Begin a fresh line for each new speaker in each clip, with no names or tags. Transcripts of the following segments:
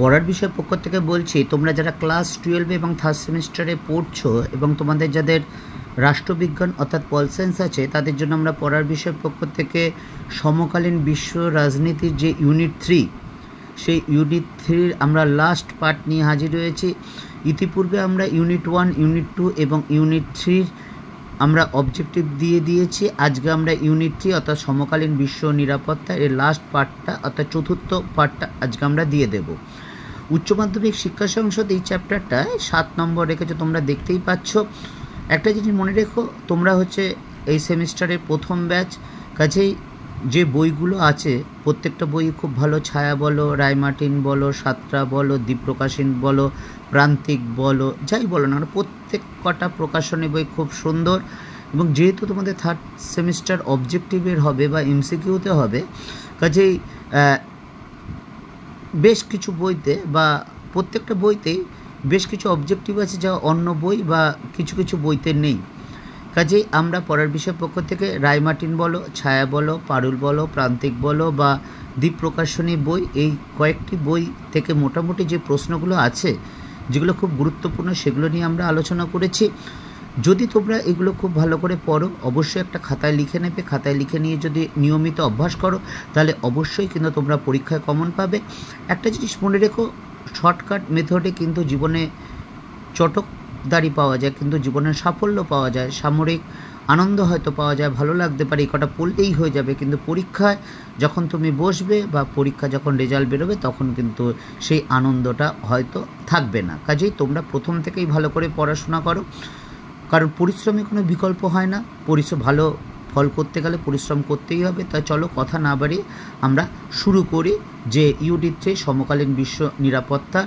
পড়ার বিষয় পক্ষ থেকে বলছি, তোমরা যারা ক্লাস 12 এবং থার্ড সেমিস্টারে পড়ছো এবং তোমাদের যাদের রাষ্ট্রবিজ্ঞান অর্থাৎ পল সায়েন্স আছে, তাদের জন্য আমরা পড়ার বিষয় পক্ষ থেকে সমকালীন বিশ্ব রাজনীতির যে ইউনিট 3, সেই ইউনিট 3 আমরা লাস্ট পার্ট নিয়ে হাজির হয়েছি। ইতিপূর্বে আমরা ইউনিট 1, ইউনিট 2 এবং ইউনিট 3 আমরা অবজেক্টিভ দিয়ে দিয়েছি। আজকে আমরা ইউনিট 3 অর্থাৎ সমকালীন বিশ্ব নিরাপত্তা এর লাস্ট পার্টটা অর্থাৎ চতুর্থ পার্টটা আজকে আমরা দিয়ে দেব। উচ্চ মাধ্যমিক শিক্ষা সংসদ এই চ্যাপ্টারটায় 7 নম্বর রেখেছে, তোমরা দেখতেই পাচ্ছ। একটা জিনিস মনে রেখো, তোমরা হচ্ছে এই সেমিস্টারের প্রথম ব্যাচ, কাজেই যে বইগুলো আছে প্রত্যেকটা বই খুব ভালো। ছায়া বলো, রায়মার্টিন বলো, সাতরা বলো, দীপপ্রকাশিন বলো, প্রান্তিক বলো, যাই বলো না, প্রত্যেক কটা প্রকাশনী বই খুব সুন্দর। এবং যেহেতু তোমাদের থার্ড সেমিস্টার অবজেক্টিভের হবে বা এমসিকিউতে হবে, কাজেই বেশ কিছু বইতে বা প্রত্যেকটা বইতেই বেশ কিছু অবজেক্টিভ আছে যা অন্য বই বা কিছু কিছু বইতে নেই। কাজেই আমরা পড়ার বিষয় পক্ষ থেকে রায়মার্টিন বলো, ছায়া বলো, পারুল বলো, প্রান্তিক বলো বা দ্বীপ প্রকাশনী বই, এই কয়েকটি বই থেকে মোটামুটি যে প্রশ্নগুলো আছে যেগুলো খুব গুরুত্বপূর্ণ সেগুলো নিয়ে আমরা আলোচনা করেছি। যদি তোমরা এগুলো খুব ভালো করে পড়ো, অবশ্যই একটা খাতায় লিখে নেবে। খাতায় লিখে নিয়ে যদি নিয়মিত অভ্যাস করো, তাহলে অবশ্যই কিন্তু তোমরা পরীক্ষায় কমন পাবে। একটা জিনিস মনে রেখো, শর্টকাট মেথডে কিন্তু জীবনে চটকদারি পাওয়া যায়, কিন্তু জীবনের সাফল্য পাওয়া যায়, সামরিক আনন্দ হয়তো পাওয়া যায়, ভালো লাগতে পারে, এই কটা পড়লেই হয়ে যাবে। কিন্তু পরীক্ষায় যখন তুমি বসবে বা পরীক্ষা যখন রেজাল্ট বেরোবে, তখন কিন্তু সেই আনন্দটা হয়তো থাকবে না। কাজেই তোমরা প্রথম থেকেই ভালো করে পড়াশোনা করো, কারণ পরিশ্রমের কোনো বিকল্প হয় না। ভালো ফল করতে গেলে পরিশ্রম করতেই হবে। তাই চলো কথা না বাড়িয়ে আমরা শুরু করি যে ইউনিট 3 সমকালীন বিশ্ব নিরাপত্তা,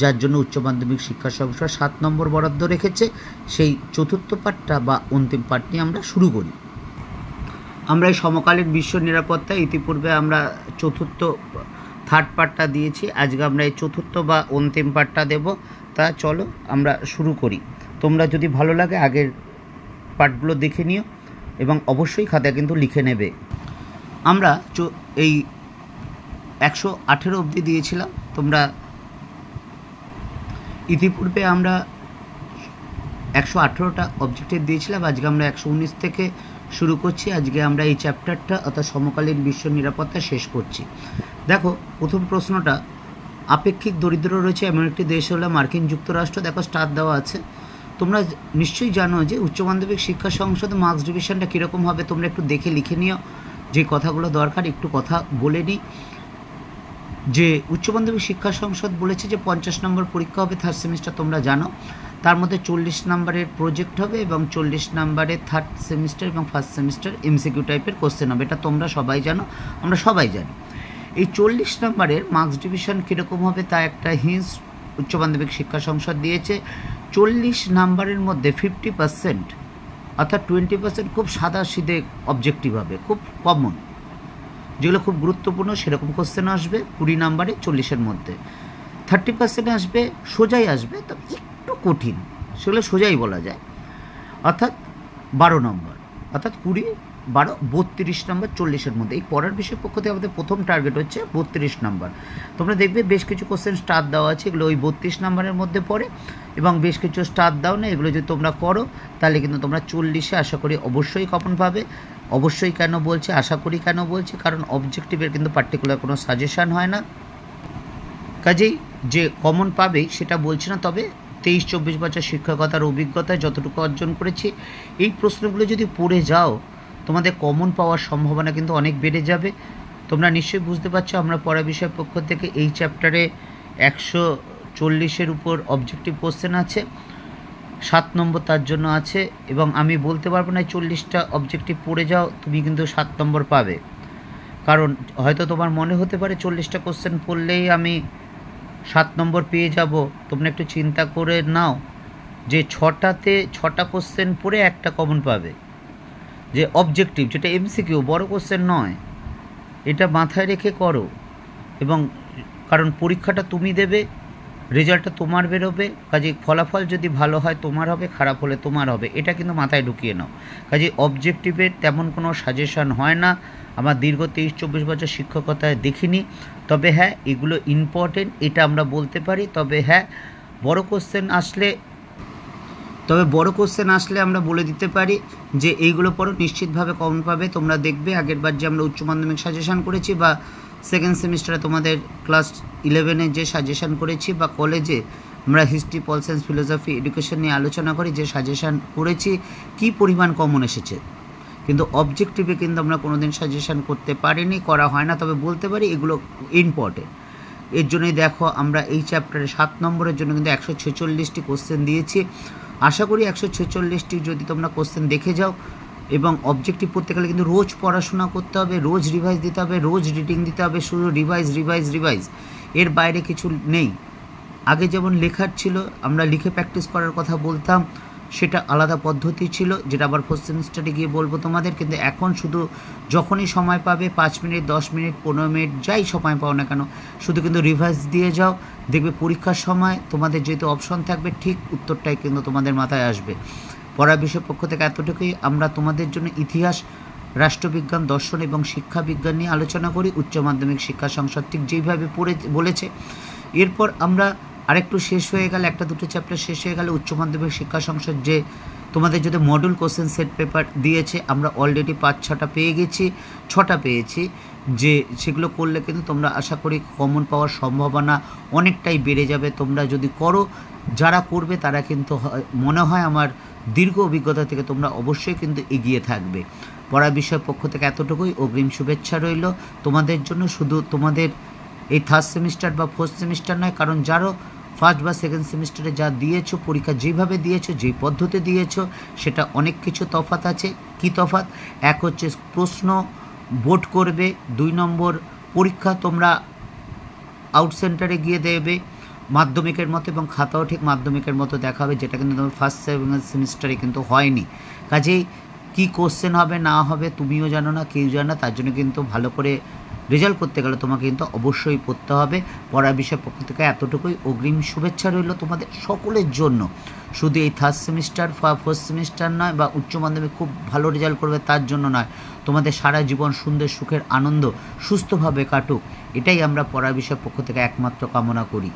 যার জন্য উচ্চ মাধ্যমিক শিক্ষা সংসদ 7 নম্বর বরাদ্দ রেখেছে, সেই চতুর্থ পাঠটা বা অন্তিম পাঠ নিয়ে আমরা শুরু করি। আমরা এই সমকালীন বিশ্ব নিরাপত্তা ইতিপূর্বে আমরা থার্ড পার্টটা দিয়েছি, আজকে আমরা এই চতুর্থ বা অন্তিম পাঠটা দেব। তা চলো আমরা শুরু করি। তোমরা যদি ভালো লাগে আগের পার্টগুলো দেখে নিও এবং অবশ্যই খাতায় কিন্তু লিখে নেবে। আমরা এই 118 অবধি দিয়েছিলাম। তোমরা ইতিপূর্বে আমরা 118টা অবজেক্টিভ দিয়েছিলাম, আজকে আমরা 119 থেকে শুরু করছি। আজকে আমরা এই চ্যাপ্টারটা অর্থাৎ সমকালীন বিশ্ব নিরাপত্তা শেষ করছি। দেখো, প্রথম প্রশ্নটা, আপেক্ষিক দরিদ্র রয়েছে এমন একটি দেশ হলো মার্কিন যুক্তরাষ্ট্র। দেখো স্টার দেওয়া আছে। তোমরা নিশ্চয়ই জানো যে উচ্চ মাধ্যমিক শিক্ষা সংসদে মার্কস ডিভিশনটা কীরকম হবে, তোমরা একটু দেখে লিখে নিও। যে কথাগুলো দরকার একটু কথা বলে নিই। যে উচ্চ মাধ্যমিক শিক্ষা সংসদ বলেছে যে 50 নম্বর পরীক্ষা হবে থার্ড সেমিস্টার, তোমরা জানো। তার মধ্যে 40 নম্বরের প্রজেক্ট হবে এবং 40 নম্বরের থার্ড সেমিস্টার এবং ফার্স্ট সেমিস্টার এমসিকিউ টাইপের কোশ্চেন হবে। এটা তোমরা সবাই জানো, আমরা সবাই জানি। এই 40 নম্বরের মার্কস ডিভিশন কীরকম হবে তা একটা হিন্স উচ্চ মাধ্যমিক শিক্ষা সংসদ দিয়েছে। 40 নম্বরের মধ্যে 50% অর্থাৎ 20% খুব সাদা সিধে অবজেক্টিভ হবে, খুব কমন, যেগুলো খুব গুরুত্বপূর্ণ সেরকম কোশ্চেন আসবে 20 নম্বরে 40-এর মধ্যে। 30% আসবে সোজাই আসবে, তবে একটু কঠিন, সেগুলো সোজাই বলা যায়, অর্থাৎ 12 নম্বর, অর্থাৎ 20, 12, 32 নম্বর 40-এর মধ্যে। এই পড়ার বিষয় পক্ষ থেকে আমাদের প্রথম টার্গেট হচ্ছে 32 নম্বর। তোমরা দেখবে বেশ কিছু কোশ্চেন স্টার দেওয়া আছে, এগুলো ওই 32 নম্বরের মধ্যে পড়ে, এবং বেশ কিছু স্টার দাও না, এগুলো যদি তোমরা করো তাহলে কিন্তু তোমরা 40-এ আশা করি অবশ্যই কমন পাবে। অবশ্যই কেন বলছি, আশা করি কেন বলছি, কারণ অবজেক্টিভের কিন্তু পার্টিকুলার কোনো সাজেশান হয় না। কাজেই যে কমন পাবেই সেটা বলছি না, তবে 23-24 বছর শিক্ষকতার অভিজ্ঞতায় যতটুকু অর্জন করেছি, এই প্রশ্নগুলো যদি পড়ে যাও তোমাদের কমন পাওয়ার সম্ভাবনা কিন্তু অনেক বেড়ে যাবে। তোমরা নিশ্চয়ই বুঝতে পারছো আমরা পড়া বিষয় পক্ষ থেকে এই চ্যাপ্টারে 140-এর উপর অবজেক্টিভ কোশ্চেন আছে, 7 নম্বর তার জন্য আছে, এবং আমি বলতে পারবো না 40টা অবজেক্টিভ পড়ে যাও তুমি কিন্তু 7 নম্বর পাবে। কারণ হয়তো তোমার মনে হতে পারে 40টা কোশ্চেন পড়লেই আমি 7 নম্বর পেয়ে যাব। তোমরা একটু চিন্তা করে নাও যে 6টা কোশ্চেন পড়ে একটা কমন পাবে, যে অবজেক্টিভ, যেটা এমসিকিউ, বড় কোশ্চেন নয়। এটা মাথায় রেখে করো, এবং কারণ পরীক্ষাটা তুমি দেবে, রেজাল্টটা তোমার বেরোবে, কাজে ফলাফল যদি ভালো হয় তোমার হবে, খারাপ হলে তোমার হবে, এটা কিন্তু মাথায় ঢুকিয়ে নাও। কাজে অবজেক্টিভের তেমন কোনো সাজেশন হয় না, আমার দীর্ঘ 23-24 বছর শিক্ষকতায় দেখিনি। তবে হ্যাঁ, এগুলো ইম্পর্টেন্ট, এটা আমরা বলতে পারি। তবে হ্যাঁ, বড় কোশ্চেন আসলে আমরা বলে দিতে পারি যে এইগুলো পড়ো, নিশ্চিতভাবে কমন পাবে। তোমরা দেখবে আগেরবার যে আমরা উচ্চ মাধ্যমিক সাজেশান করেছি, বা সেকেন্ড সেমিস্টারে তোমাদের ক্লাস 11-এ যে সাজেশান করেছি, বা কলেজে আমরা history, pol science, philosophy, education নিয়ে আলোচনা করি, যে সাজেশান করেছি কী পরিমাণ কমন এসেছে। কিন্তু অবজেক্টিভে কিন্তু আমরা কোনোদিন সাজেশান করতে পারিনি, করা হয় না। তবে বলতে পারি এগুলো ইম্পর্টেন্ট। এর জন্যই দেখো আমরা এই চ্যাপ্টারে 7 নম্বরের জন্য কিন্তু 146টি কোশ্চেন দিয়েছি। আশা করি 146টি যদি তোমরা কোশ্চেন দেখে যাও, এবং অবজেক্টিভ পড়তে গেলে কিন্তু রোজ পড়াশোনা করতে হবে, রোজ রিভাইজ দিতে হবে, রোজ রিডিং দিতে হবে, শুধু রিভাইজ, এর বাইরে কিছু নেই। আগে যেমন লেখার ছিল, আমরা লিখে প্র্যাকটিস করার কথা বলতাম, সেটা আলাদা পদ্ধতি ছিল, যেটা আবার 4th সেমিস্টারে গিয়ে বলবো তোমাদের। কিন্তু এখন শুধু যখনই সময় পাবে, 5 মিনিট, 10 মিনিট, 15 মিনিট, যাই সময় পাও না কেন, শুধু কিন্তু রিভাইজ দিয়ে যাও। দেখবে পরীক্ষার সময় তোমাদের যেহেতু অপশন থাকবে, ঠিক উত্তরটাই কিন্তু তোমাদের মাথায় আসবে। পড়ার বিষয় পক্ষ থেকে এতটুকুই। আমরা তোমাদের জন্য ইতিহাস, রাষ্ট্রবিজ্ঞান, দর্শন এবং শিক্ষা বিজ্ঞান নিয়ে আলোচনা করি, উচ্চ মাধ্যমিক শিক্ষা সংসদ ঠিক যেইভাবে বলেছে। এরপর আমরা আরেকটু শেষ হয়ে গেলে, 1-2 চ্যাপ্টার শেষ হয়ে গেলে, উচ্চ মাধ্যমিক শিক্ষা সংসদ যে তোমাদের যদি মডেল কোশ্চেন সেট পেপার দিয়েছে, আমরা অলরেডি 5-6টা পেয়ে গেছি, 6টা পেয়েছি, যে সেগুলো করলে কিন্তু তোমরা আশা করি কমন পাওয়ার সম্ভাবনা অনেকটাই বেড়ে যাবে তোমরা যদি করো। যারা করবে তারা কিন্তু মনে হয় আমার দীর্ঘ অভিজ্ঞতা থেকে তোমরা অবশ্যই কিন্তু এগিয়ে থাকবে। পড়ার বিষয় পক্ষ থেকে এতটুকুই। অগ্রিম শুভেচ্ছা রইল তোমাদের জন্য। শুধু তোমাদের এই 3rd সেমিস্টার বা 4th সেমিস্টার নয়, কারণ যারও 1st বা 2nd সেমিস্টারে যা দিয়েছো, পরীক্ষা যেভাবে দিয়েছো, যেই পদ্ধতি দিয়েছো, সেটা অনেক কিছু তফাৎ আছে। কি তফাৎ? এক হচ্ছে প্রশ্ন বোর্ড করবে, 2 নম্বর পরীক্ষা তোমরা আউট সেন্টারে গিয়ে দেবে মাধ্যমিকের মতো, এবং খাতাও ঠিক মাধ্যমিকের মতো দেখা হবে, যেটা কিন্তু তোমার 1st সেমিস্টারে কিন্তু হয়নি। কাজেই কী কোশ্চেন হবে না হবে তুমিও জানো না, কেউ জানো না। তার জন্য কিন্তু ভালো করে রেজাল্ট করতে গেলে তোমাকে কিন্তু অবশ্যই পড়তে হবে। পড়ার বিষয় পক্ষ থেকে এতটুকুই। অগ্রিম শুভেচ্ছা রইল তোমাদের সকলের জন্য। শুধু এই 3rd সেমিস্টার বা 4th সেমিস্টার নয়, বা উচ্চ মাধ্যমিক খুব ভালো রেজাল্ট করবে তার জন্য নয়, তোমাদের সারা জীবন সুন্দর, সুখের, আনন্দ, সুস্থভাবে কাটুক, এটাই আমরা পড়ার বিষয় পক্ষ থেকে একমাত্র কামনা করি।